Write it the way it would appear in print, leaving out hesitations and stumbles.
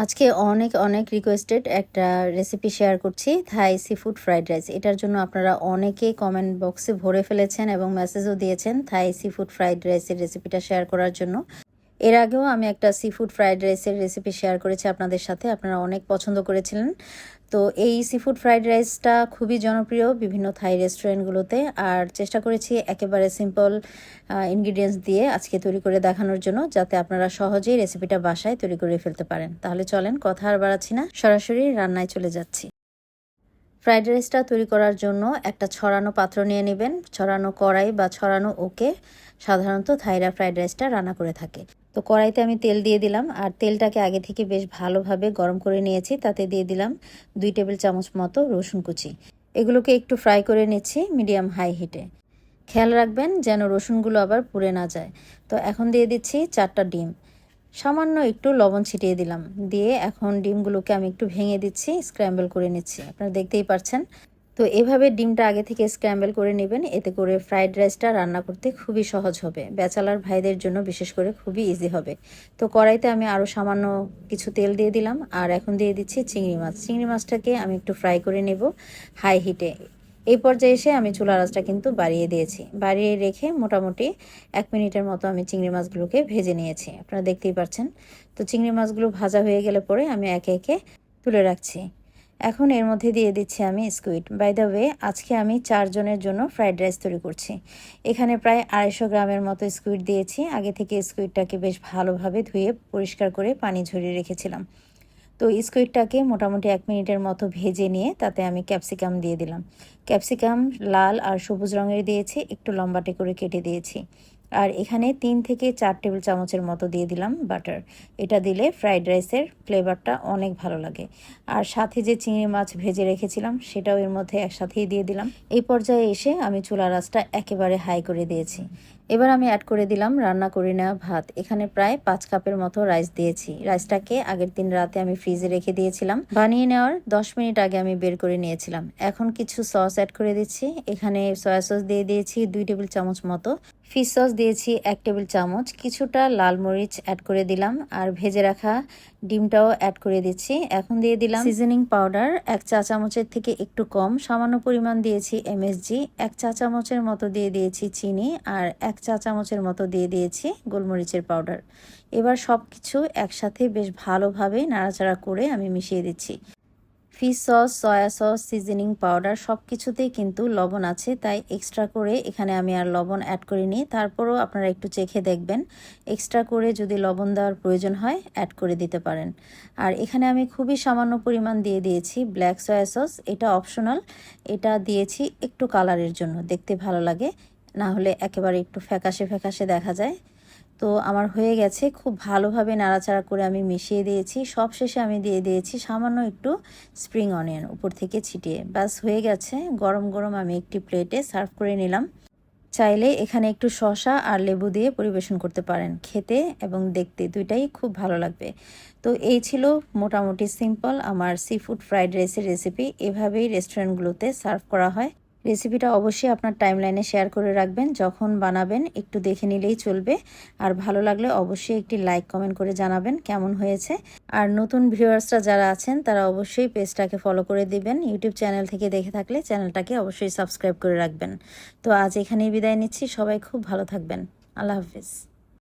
আজকে অনেক অনেক রিকোয়েস্টেড একটা রেসিপি শেয়ার করছি, থাই সি ফুড ফ্রাইড রাইস। এটার জন্য আপনারা অনেকেই কমেন্ট বক্সে ভরে ফেলেছেন এবং মেসেজও দিয়েছেন থাই সি ফুড ফ্রাইড রাইসের রেসিপিটা শেয়ার করার জন্য। এর আগেও আমি একটা সি ফুড ফ্রাইড রাইসের রেসিপি শেয়ার করেছি আপনাদের সাথে, আপনারা অনেক পছন্দ করেছিলেন। তো এই সি ফুড ফ্রাইড রাইসটা খুবই জনপ্রিয় বিভিন্ন থাই রেস্টুরেন্টগুলোতে, আর চেষ্টা করেছি একেবারে সিম্পল ইনগ্রিডিয়েন্টস দিয়ে আজকে তৈরি করে দেখানোর জন্য, যাতে আপনারা সহজেই রেসিপিটা বাসায় তৈরি করে ফেলতে পারেন। তাহলে চলেন কথা আর বাড়াচ্ছি না, সরাসরি রান্নায় চলে যাচ্ছি। ফ্রাইড রাইসটা তৈরি করার জন্য একটা ছড়ানো পাত্র নিয়ে নেবেন। ছড়ানো কড়াই বা ছড়ানো ওকে সাধারণত থাইরা ফ্রাইড রাইসটা রান্না করে থাকে। তো কড়াইতে আমি তেল দিয়ে দিলাম, আর তেলটাকে আগে থেকে বেশ ভালোভাবে গরম করে নিয়েছি। তাতে দিয়ে দিলাম 2 টেবিল চামচ মতো রসুন কুচি। এগুলোকে একটু ফ্রাই করে নিচ্ছি মিডিয়াম হাই হিটে। খেয়াল রাখবেন যেন রসুনগুলো আবার পুড়ে না যায়। তো এখন দিয়ে দিচ্ছি 4টা ডিম। সামান্য একটু লবণ ছিটিয়ে দিলাম, দিয়ে এখন ডিমগুলোকে আমি একটু ভেঙে দিচ্ছি, স্ক্র্যাম্বল করে নিচ্ছি। আপনারা দেখতেই পাচ্ছেন। তো এভাবে ডিমটা আগে থেকে স্ক্র্যাম্বল করে নেবেন, এতে করে ফ্রাইড রাইসটা রান্না করতে খুবই সহজ হবে। ব্যাচেলর ভাইদের জন্য বিশেষ করে খুবই ইজি হবে। তো কড়াইতে আমি আরও সামান্য কিছু তেল দিয়ে দিলাম, আর এখন দিয়ে দিচ্ছি চিংড়ি মাছ। চিংড়ি মাছটাকে আমি একটু ফ্রাই করে নেব হাই হিটে। এই পর্যায়ে এসে আমি চুলার আঁচটা কিন্তু বাড়িয়ে দিয়েছি। বাড়িয়ে রেখে মোটামুটি 1 মিনিটের মতো আমি চিংড়ি মাছগুলোকে ভেজে নিয়েছি, আপনারা দেখতেই পাচ্ছেন। তো চিংড়ি মাছগুলো ভাজা হয়ে গেলে পরে আমি একে একে তুলে রাখছি। এখন এর মধ্যে দিয়ে দিচ্ছি আমি স্কুইড। বাই দ্য ওয়ে, আজকে আমি 4 জনের জন্য ফ্রাইড রাইস তৈরি করছি। এখানে প্রায় 250 গ্রামের মতো স্কুইড দিয়েছি। আগে থেকে স্কুইডটাকে বেশ ভালোভাবে ধুয়ে পরিষ্কার করে পানি ঝরিয়ে রেখেছিলাম। তো স্কুইডটাকে মোটামুটি 1 মিনিটের মতো ভেজে নিয়ে তাতে আমি ক্যাপসিকাম দিয়ে দিলাম। ক্যাপসিকাম লাল আর সবুজ রঙের দিয়েছি, একটু লম্বাটে করে কেটে দিয়েছি। আর এখানে 3 থেকে 4 টেবিল চামচের মতো দিয়ে দিলাম বাটার। এটা দিলে ফ্রাইড রাইসের ফ্লেভারটা অনেক ভালো লাগে। আর সাথে যে চিংড়ি মাছ ভেজে রেখেছিলাম সেটাও এর মধ্যে একসাথেই দিয়ে দিলাম। এই পর্যায়ে এসে আমি চুলার আঁচটা একেবারে হাই করে দিয়েছি। এবার আমি অ্যাড করে দিলাম রান্না করে নেওয়া ভাত। এখানে প্রায় 5 কাপের মতো রাইস দিয়েছি। রাইসটাকে আগের দিন রাতে আমি ফ্রিজে রেখে দিয়েছিলাম। বানিয়ে নেওয়ার 10 মিনিট আগে আমি বের করে নিয়েছিলাম। এখন কিছু সস অ্যাড করে দিচ্ছি। এখানে সয়া সস দিয়ে দিয়েছি 2 টেবিল চামচ মতো। ফিশ সস দিয়েছি 1 টেবিল চামচ। কিছুটা লাল মরিচ অ্যাড করে দিলাম, আর ভেজে রাখা ডিমটাও অ্যাড করে দিচ্ছি। এখন দিয়ে দিলাম সিজনিং পাউডার 1 চা চামচের থেকে একটু কম, সামান্য পরিমাণ দিয়েছি এমএসজি। 1 চা চামচের মতো দিয়ে দিয়েছি চিনি, আর 1 চা চামচের মতো দিয়ে দিয়েছি গোলমরিচের পাউডার। এবার সব কিছু একসাথে বেশ ভালোভাবে নাড়াচাড়া করে আমি মিশিয়ে দিচ্ছি। Fish sauce, soya sauce, seasoning powder সব কিছুতেই কিন্তু লবণ আছে, তাই এক্সট্রা করে এখানে আমি আর লবণ অ্যাড করিনি। তারপরও আপনারা একটু চেখে দেখবেন, এক্সট্রা করে যদি লবণ দেওয়ার প্রয়োজন হয় অ্যাড করে দিতে পারেন। আর এখানে আমি খুবই সামান্য পরিমাণ দিয়ে দিয়েছি ব্ল্যাক সয়া সস। এটা অপশনাল, এটা দিয়েছি একটু কালারের জন্য, দেখতে ভালো লাগে, না হলে একেবারে একটু ফ্যাকাশে ফ্যাকাশে দেখা যায়। তো আমার হয়ে গেছে, খুব ভালোভাবে নাড়াচাড়া করে আমি মিশিয়ে দিয়েছি। সব শেষে আমি দিয়ে দিয়েছি সামান্য একটু স্প্রিং অনিয়ন উপর থেকে ছিটিয়ে। ব্যাস হয়ে গেছে। গরম গরম আমি একটি প্লেটে সার্ভ করে নিলাম। চাইলে এখানে একটু শসা আর লেবু দিয়ে পরিবেশন করতে পারেন। খেতে এবং দেখতে দুইটাই খুব ভালো লাগবে। তো এই ছিল মোটামুটি সিম্পল আমার সি ফুড ফ্রাইড রাইসের রেসিপি। এভাবেই রেস্টুরেন্টগুলোতে সার্ভ করা হয়। রেসিপিটা অবশ্যই আপনার টাইমলাইনে শেয়ার করে রাখবেন, যখন বানাবেন একটু দেখে নিলেই চলবে। আর ভালো লাগলে অবশ্যই একটি লাইক কমেন্ট করে জানাবেন কেমন হয়েছে। আর নতুন ভিউয়ার্সরা যারা আছেন তারা অবশ্যই পেজটাকে ফলো করে দিবেন। ইউটিউব চ্যানেল থেকে দেখে থাকলে চ্যানেলটাকে অবশ্যই সাবস্ক্রাইব করে রাখবেন। তো আজ এখানেই বিদায় নিচ্ছি। সবাই খুব ভালো থাকবেন। আল্লাহ হাফিজ।